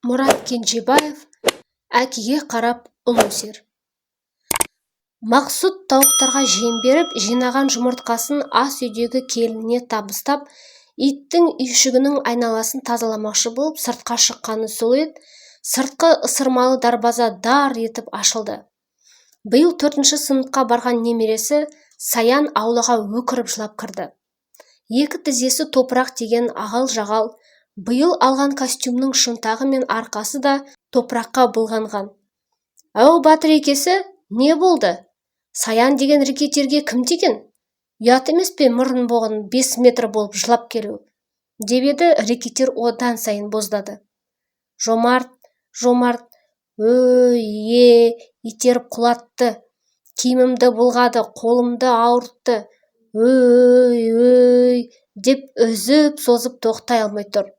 Мұрат Кенжебаев әкеге қарап ұл өсер. Мақсұт тауықтарға жем беріп, жинаған жұмыртқасын ас үйдегі келініне табыстап, иттің үйшігінің айналасын тазаламақшы болып сыртқа шыққаны сол еді, сыртқы ысырмалы дарбаза дар етіп ашылды. Биыл 4-ші сыныпқа барған немересі Саян аулаға өкіріп жылап кірді. Екі тізесі топырақ тиген ағал-жағал, биыл алған костюмның шынтағы мен арқасы да топыраққа былғанған. «Ау, Батыр екесі, не болды? Саян деген рекетерге кім тиген? Ұят емес пе мұрын боғын 5 метр болып жылап келу?» деп еді. Рекетер одан сайын боздады. Жомарт, итеріп құлатты, киімімді бұлғады, қолымды ауыртты, деп үзіп созып тоқтай алмай тұр.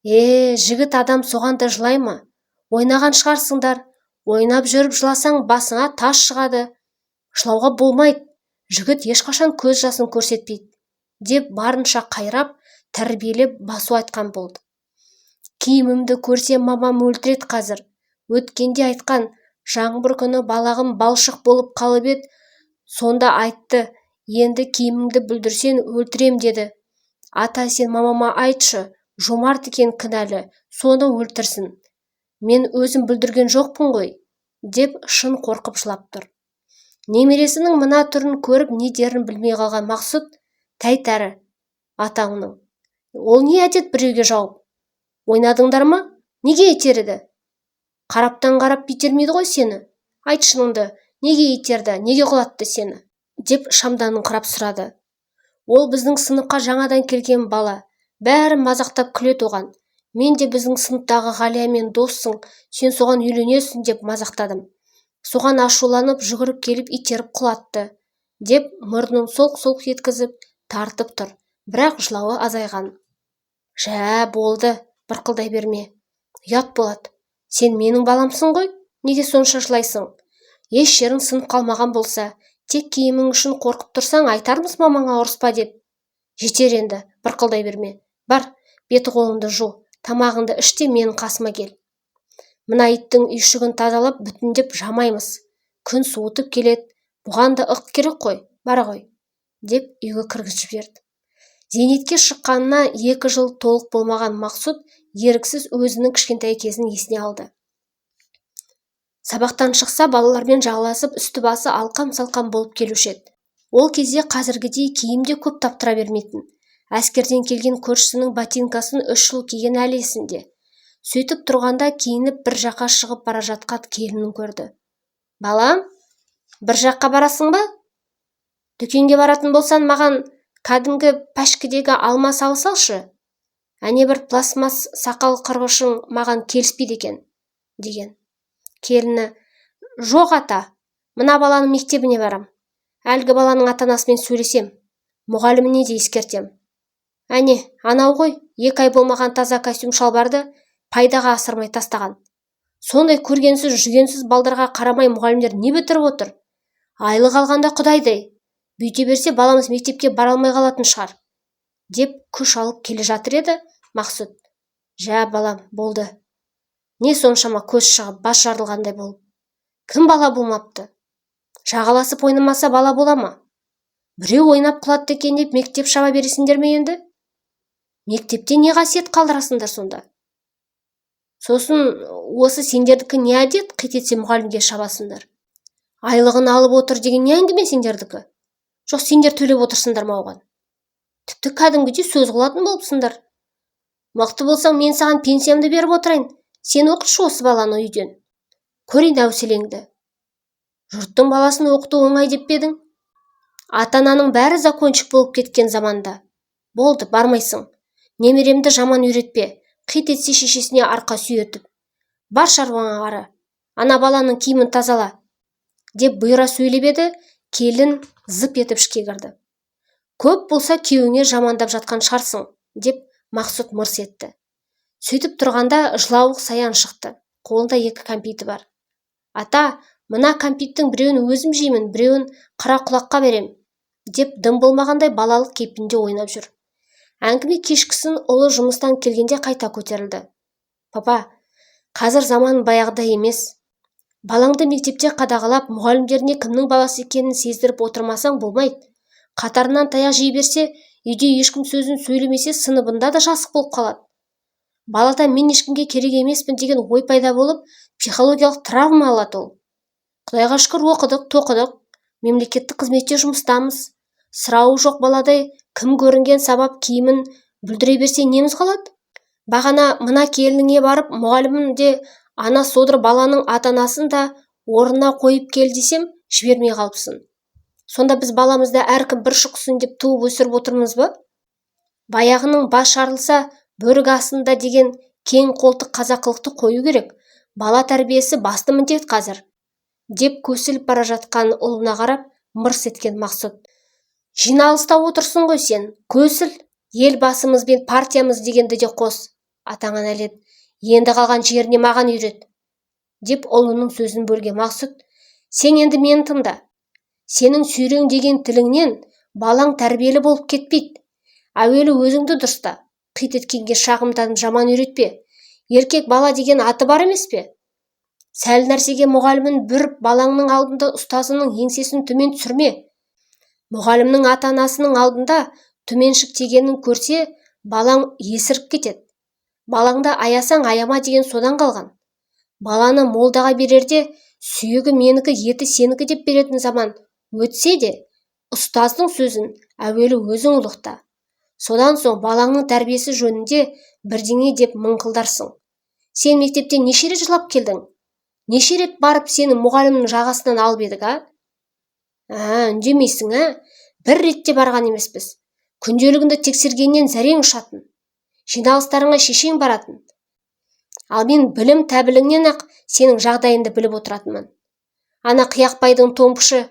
Жігіт адам соған да жылай ма? Ойнаған шығарсыңдар, ойнап жүріп жыласаң басыңа тас шығады. Жылауға болмайды, жігіт ешқашан көз жасын көрсетпейді, деп барынша қайрап, тәрбиелеп басу айтқан болды. Киімімді көрсе мамам өлтіреді қазір. Өткенде айтқан, жаңбыр күні балағым балшық болып қалып еді, сонда айтты, енді киіміңді бүлдірсен өлтірем деді. Ата, сен мамама айтшы, Жомарт екен кінәлі, соны өлтірсін. Мен өзім бүлдірген жоқпын ғой, деп шын қорқып жылап тұр. Немересінің мына түрін көріп не дерін білмей қалған Мақсұт, тәйтәрі атаңның. Ол не әдет біреуге жауып? Ойнадыңдар ма? Неге итереді? Қараптан қарап итермейді ғой сені. Айт шыныңды, неге итерді, неге құлатты сені? Деп шамданыңқырап сұрады. Ол біздің сыныпқа жаңадан келген бала. Бәрі мазақтап күледі оған. Мен де біздің сыныптағы Ғалиямен доссың, сен соған үйленесің деп мазақтадым. Соған ашуланып жүгіріп келіп итеріп құлатты, деп мұрнын солқ-солқ еткізіп тартып тұр. Бірақ жылауы азайған. Жә, болды, бұрқылдай берме. Ұят болады. Сен менің баламсың ғой, неге сонша жылайсың? Еш жерің сынып қалмаған болса, тек киімің үшін қорқып тұрсаң, айтармыз мамаңа ұрыспа деп. Жетер енді, бұрқылдай берме. Бар, беті қолыңды жу, тамағыңды іште, менің қасыма кел. Мына иттің үйшігін тазалап, бүтіндеп жамаймыз. Күн суытып келеді, бұған да ық керек қой, бара ғой, деп үйге кіргізіп жіберді. Зейнетке шыққанына 2 жыл толық болмаған Мақсұт еріксіз өзінің кішкентай кезін есіне алды. Сабақтан шықса, балалармен жағаласып, үсті-басы алқам-салқам болып келуші еді. Ол кезде қазіргідей киім де көп таптыра бермейтін. Әскерден келген көршісінің ботинкасын 3 жыл киген әлі есінде. Сөйтіп тұрғанда киініп бір жаққа шығып бара жатқан келінін көрді. Балам, бір жаққа барасың ба? Дүкенге баратын болсан, маған кәдімгі пәшкідегі алма салшы. Әне бір пластмас сақал қырғышың маған келіспейді екен, деген. Келіні, жоқ ата, мына баланың мектебіне барам. Әлгі баланың ата-анасымен сөйлесем, мұғаліміне де ескертем. Әне, анау ғой, 2 ай болмаған таза костюм шалбарды пайдаға асырмай тастаған. Сондай көргенсіз, жүгенсіз балдарға қарамай мұғалімдер не бітіріп отыр? Айлық алғанда құдайдай. Бүйте берсе баламыз мектепке бара алмай қалатын шығар, деп күш алып келе жатыр еді. Мақсұт, жә балам, болды. Не соншама көз шығып, бас жарылғандай болып? Кім бала болмапты? Жағаласып ойнамаса бала бола ма? Біреу ойнап құлатты екен деп мектеп шаба бересіңдер ме енді? Мектепте не қасиет қалдырасыңдар сонда? Сосын осы сендердікі не әдет, қит етсе мұғалімге шабасыңдар? Айлығын алып отыр деген не әңгіме сендердікі? Жоқ, сендер төлеп отырсыңдар ма оған? Тіпті кәдімгідей сөз қылатын болыпсыңдар. Мықты болсаң, мен саған пенсиямды беріп отырайын. Сен оқытшы осы баланы үйден. Көрейін әуселеңді. Жұрттың баласын оқыту оңай деп пе едің? Ата-ананың бәрі закончик болып кеткен заманда. Болды, бармайсың. Немеремді жаман үйретпе. Қит етсе шешесіне арқа сүйетіп. Бар шаруаңа қара. Ана баланың киімін тазала, деп бұйыра сөйлеп еді. Келін зып етіп ішке кірді. Көп болса күйеуіңе жамандап жатқан шығарсың, деп Мақсұт мырс етті. Сөйтіп тұрғанда жылауық Саян шықты. Қолында 2 кәмпиті бар. Ата, мына кәмпиттің біреуін өзім жеймін, біреуін қара құлаққа берем, деп дым болмағандай балалық кейпінде ойнап жүр. Әңгіме кешкісін ұлы жұмыстан келгенде қайта көтерілді. Папа, Қазір заман баяғыда емес. Балаңды мектепте қадағалап, мұғалімдеріне кімнің баласы екенін сездіріп отырмасаң болмайды. Қатарынан таяқ жей берсе, үйде ешкім сөзін сөйлемесе, сыныбында да жасық болып қалады. Балада мен ешкімге керек емеспін деген ой пайда болып, психологиялық травма алады ол. Құдайға шүкір оқыдық, тоқыдық, мемлекеттік қызметте жұмыстамыз. Сұрауы жоқ баладай кім көрінген сабап киімін бүлдіре берсе неміз қалады? Бағана мына келініңе барып, мұғалімін де ана содыр баланың ата-анасын да орнына қойып кел десем, жібермей қалыпсың. Сонда біз баламызды әркім бір шұқсын деп туып өсіріп отырмыз ба? Баяғының бас жарылса, бөрік астында деген кең қолтық қазақылықты қою керек. Бала тәрбиесі басты міндет қазір. Деп көсіліп бара жатқан ұлына қарап, мырс еткен Мақсұт. Жиналыста отырсың ғой сен, көсіл, ел басымыз бен партиямыз дегенді де қос. Атаңа нәлет, енді қалған жеріне маған үйрет. Деп ұлының сөзін бөлген Мақсұт, сен енді мені тыңда. Сенің сүйрең деген тіліңнен балаң тәрбиелі болып кетпейді. Әуелі өзіңді дұрыста, қит еткенге шағымданып жаман үйретпе. Еркек бала деген аты бар емес пе? Сәл нәрсеге мұғалімін бүріп, балаңның алдында ұстазының еңсесін төмен түсірме. Мұғалімнің ата-анасының алдында төменшік тегенін көрсе, балаң есіріп кетеді. Балаңды аясаң аяма деген содан қалған. Баланы молдаға берерде, сүйегі менікі, еті сенікі деп беретін заман өтсе де, ұстаздың сөзін әуелі өзің ұлықта. Содан соң балаңның тәрбиесі жөнінде бірдеңе деп мыңқылдарсың. Сен мектептен неше рет жылап келдің? Неше рет барып сені мұғалімнің жағасынан алып едік, үндемейсің, бір ретте барған емеспіз. Күнделігіңді тексергеннен зәрең ұшатын. Жиналыстарыңа шешең баратын. Ал мен білім тәбіліңнен ақ сенің жағдайыңды біліп отыратынмын. Ана қияқбайдың томпышы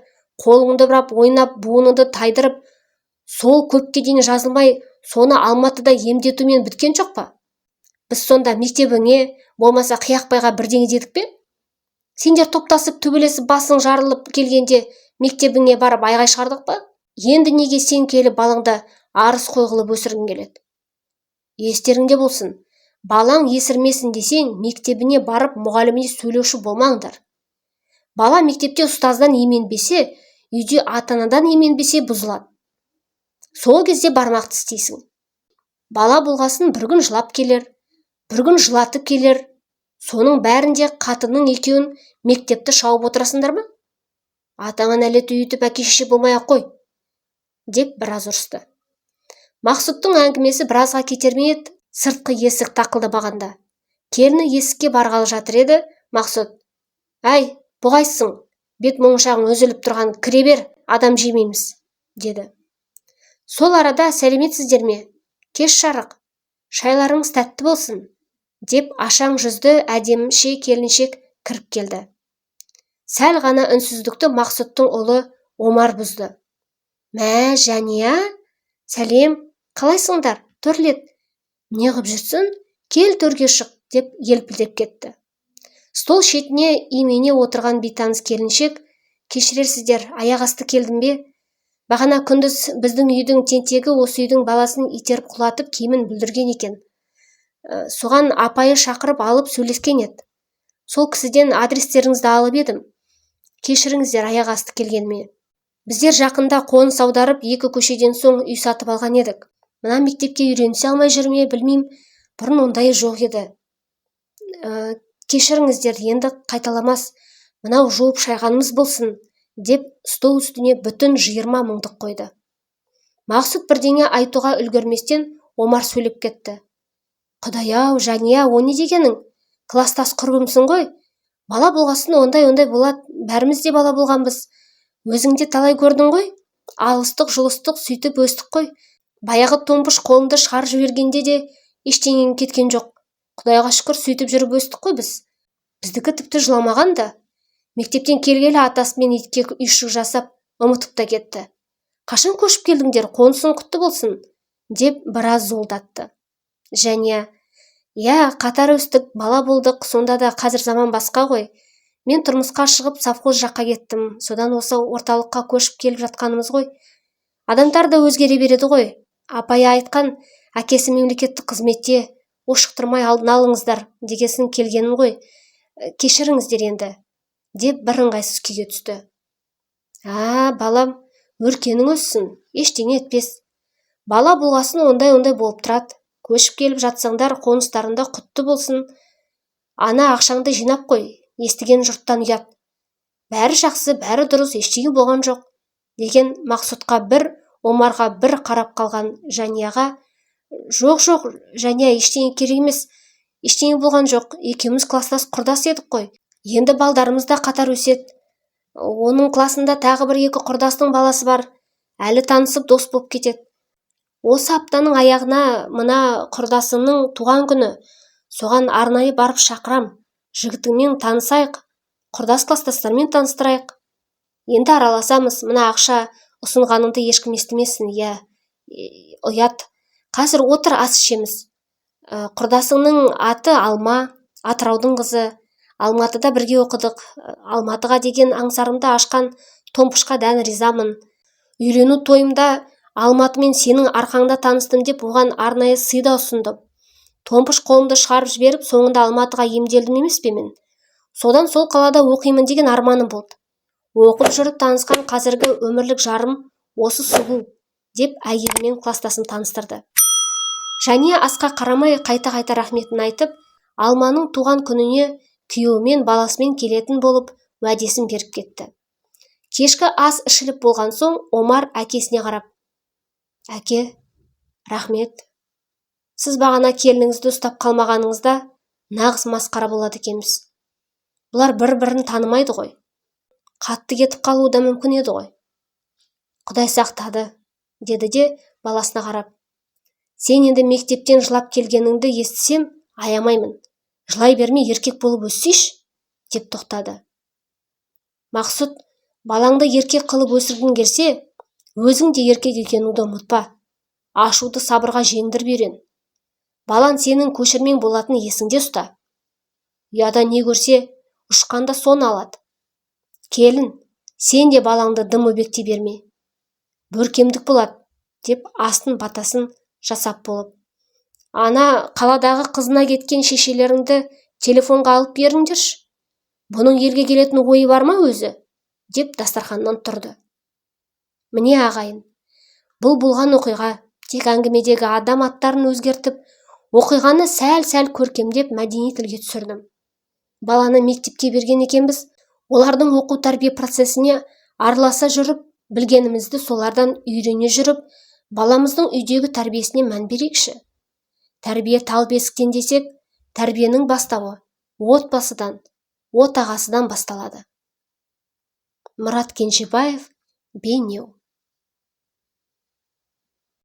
қолыңды бұрап, ойнап, буыныңды тайдырып, сол көпке дейін жазылмай, соны Алматыда емдетумен біткен жоқ па? Біз сонда мектебіңе, болмаса қияқбайға бірдеңе дедік пе? Сендер топтасып, төбелесіп, басың жарылып келгенде мектебіңе барып айғай шығардық па? Енді неге сен келіп балаңды арыз қойғылып өсіргің келеді? Естеріңде болсын, балаң есірмесін десең, мектебіне барып мұғаліміне сөйлеуші болмаңдар. Бала мектепте ұстаздан именбесе, үйде ата-анадан именбесе бұзылады. Сол кезде бармақты істейсің. Бала болғасын бір күн жылап келер, бір күн жылатып келер. Соның бәрінде қатының екеуін мектепті шауып отырасыңдар ма? Атаңа нәлет үйітіп әке-шеше болмай-ақ қой, деп біраз ұрысты. Мақсұттың әңгімесі біразға кетерме еді, сыртқы есік тақылдамағанда. Келіні есікке барғалы жатыр еді, Мақсұт: «Әй, бұғайсың, бет мұңшағың үзіліп тұрған, кіре бер, адам жемейміз», деді. Сол арада: «Сәлеметсіздер ме? Кеш жарық, шайларыңыз тәтті болсын», деп ашаң жүзді әдеміше келіншек кіріп келді. Сәл ғана үнсіздікті Мақсұттың ұлы Омар бұзды. «Мә, Жәния, сәлем, қалайсыңдар, төрлет, неғып жүрсің? Кел төрге шық», деп елпілдеп кетті. Стол шетіне имене отырған бейтаныс келіншек: «Кешірерсіздер, аяқ асты келдім бе? Бағана күндіз біздің үйдің тентегі осы үйдің баласын итеріп құлатып киімін бүлдірген екен. Соған апайы шақырып алып сөйлескен еді. Сол кісіден адрестеріңізді алып едім. Кешіріңіздер аяқ асты келгеніме. Біздер жақында қоныс аударып, 2 көшеден соң үй сатып алған едік. Мына мектепке үйренісе алмай жүрме, білмейм, бұрын ондай жоқ еді. Кешіріңіздер, енді қайталамас, мынау жуып шайғанымыз болсын», деп стол үстіне бүтін 20 мыңдық қойды. Мақсұт бірдеңе айтуға үлгерместен Омар сөйлеп кетті. «Құдай-ау, Жәния, о не дегенің? Кластас құрбымсың ғой. Бала болғасын ондай болады, бәріміз де бала болғанбыз. Өзіңде талай көрдің ғой. Алыстық, жұлыстық, сөйтіп өстік қой. Баяғы томпыш қолымды шығарып жібергенде де ештеңең кеткен жоқ. Құдайға шүкір, сөйтіп жүріп өстік қой біз. Біздікі тіпті жыламаған да. Мектептен келгелі атасымен итке үйшік жасап, ұмытып та кетті. Қашан көшіп келдіңдер, қонысың құтты болсын», деп біраз золдатты. Жәния: «Я, қатар өстік, бала болдық, сонда да қазір заман басқа ғой. Мен тұрмысқа шығып совхоз жаққа кеттім, содан осы орталыққа көшіп келіп жатқанымыз ғой. Адамдар да өзгере береді ғой. Апайы айтқан, әкесі мемлекеттік қызметте, ошықтырмай алдын алыңыздар дегесін келгенін ғой. Кешіріңіздер енді, деп бір ыңғайсыз күйге түсті. Балам, өркенің өссін, ештеңе етпес. Бала болғасын ондай болып тұрады. Көшіп келіп жатсаңдар, қоныстарында құтты болсын. Ана ақшаңды жинап қой, естіген жұрттан ұят. Бәрі жақсы, бәрі дұрыс, ештеңе болған жоқ, деген Мақсұтқа бір, Омарға бір қарап қалған Жанияға: Жоқ, Жания, ештеңе керек емес, ештеңе болған жоқ, екеуміз класстас құрдас едік қой. Енді балдарымыз да қатар өседі. Оның класында тағы бір екі құрдастың баласы бар, әлі танысып дос болып кетеді. Осы аптаның аяғына мына құрдасымның туған күні, соған арнайы барып шақырам, жігітіңмен танысайық, құрдас класстастармен таныстырайық. Енді араласамыз, мына ақша ұсынғаныңды ешкім естімесін, ұят. Қазір отыр, ас ішеміз. Құрдасыңның аты Алма, Атыраудың қызы. Алматыда бірге оқыдық. Алматыға деген аңсарымды ашқан Томпышқа дән ризамын. Үйлену тойымда Алматымен сенің арқаңда таныстым деп оған арнайы сый да ұсындым. Томпыш қолымды шығарып жіберіп, соңында Алматыға емделдім емес пе мен? Содан сол қалада оқимын деген арманым болды. Оқып жүріп танысқан қазіргі өмірлік жарым осы сұлу, деп әйелімен класстасын таныстырды. Жания асқа қарамай қайта рахметін айтып, Алманың туған күніне күйеуімен баласымен келетін болып уәдесін беріп кетті. Кешкі ас ішіліп болған соң Омар әкесіне қарап: Әке, рахмет. Сіз бағана келініңізді ұстап қалмағаныңызда нағыз масқара болады екенбіз. Бұлар бір-бірін танымайды ғой. Қатты кетіп қалуы да мүмкін еді ғой. Құдай сақтады, деді де баласына қарап: Сен енді мектептен жылап келгеніңді естісем, аямаймын. Жылай бермей еркек болып өссейші, деп тоқтады. Мақсұт, балаңды еркек қылып өсіргің келсе, өзің де еркек екеніңді ұмытпа. Ашуды сабырға жеңдіріп үйрен. Балан сенің көшірмең болатын есіңде ұста. Ұяда не көрсе, ұшқанда соны алады. Келін, сен де балаңды дым өбектей берме. Бөркемдік болады, деп астын батасын жасап болып: Ана қаладағы қызына кеткен шешелеріңді телефонға алып беріңдерші. Бұның елге келетін ойы бар ма өзі? Деп дастарханнан тұрды. Міне ағайын, бұл болған оқиға, тек әңгімедегі адам аттарын өзгертіп, оқиғаны сәл көркемдеп мәдени тілге түсірдім. Баланы мектепке берген екенбіз, олардың оқу тәрбие процесіне араласа жүріп, білгенімізді солардан үйрене жүріп, баламыздың үйдегі тәрбиесіне мән берейікші. Тәрбие тал бесіктен десек, тәрбиенің бастауы отбасыдан, отағасыдан басталады. Мұрат Кенжебаев, Бейнеу.